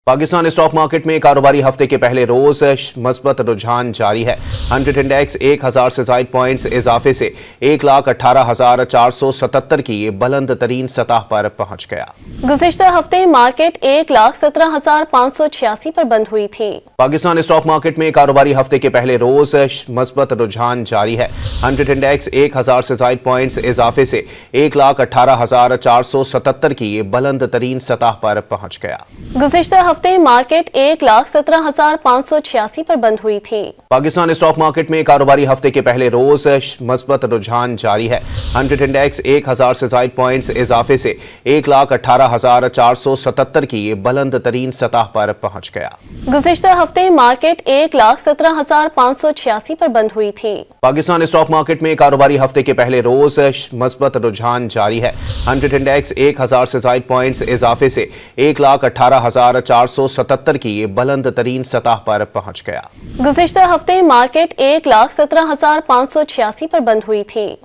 Pakistan stock market में कारोबारी हफ्ते के पहले रोज मस्बत रुझान जारी है। 100 इंडेक्स 1000 से ज्यादा पॉइंट्स इजाफे से 1,18,477 की बुलंद तरीन सतह पर पहुंच गया। गुज़िश्ता हफ्ते मार्केट 1,17,586 पर बंद हुई थी। पाकिस्तान स्टॉक मार्केट में कारोबारी हफ्ते के पहले रोज मस्बत रुझान जारी है। 100 इंडेक्स 1000 से ज्यादा पॉइंट्स इजाफे से 1,18,477 की बुलंद तरीन सतह पर पहुंच गया। गुज़िश्ता हफ्ते मार्केट 1,17,586 पर बंद हुई थी। पाकिस्तान स्टॉक मार्केट में कारोबारी हफ्ते के पहले रोज मस्बत रुझान जारी है। 100 इंडेक्स 1000 से ज्यादा पॉइंट्स इजाफे से 1,18,477 की बुलंद तरीन सतह पर पहुंच गया। गुज़िश्ता हफ्ते मार्केट 1,17,586 पर बंद हुई थी। पाकिस्तान स्टॉक मार्केट में कारोबारी हफ्ते के पहले रोज मस्बत रुझान जारी है। 100 इंडेक्स 1000 से ज्यादा पॉइंट्स इजाफे से 1,18,477 की बुलंद तरीन सतह पर पहुंच गया। गुज़िश्ता हफ्ते मार्केट 1,17,586 पर बंद हुई थी।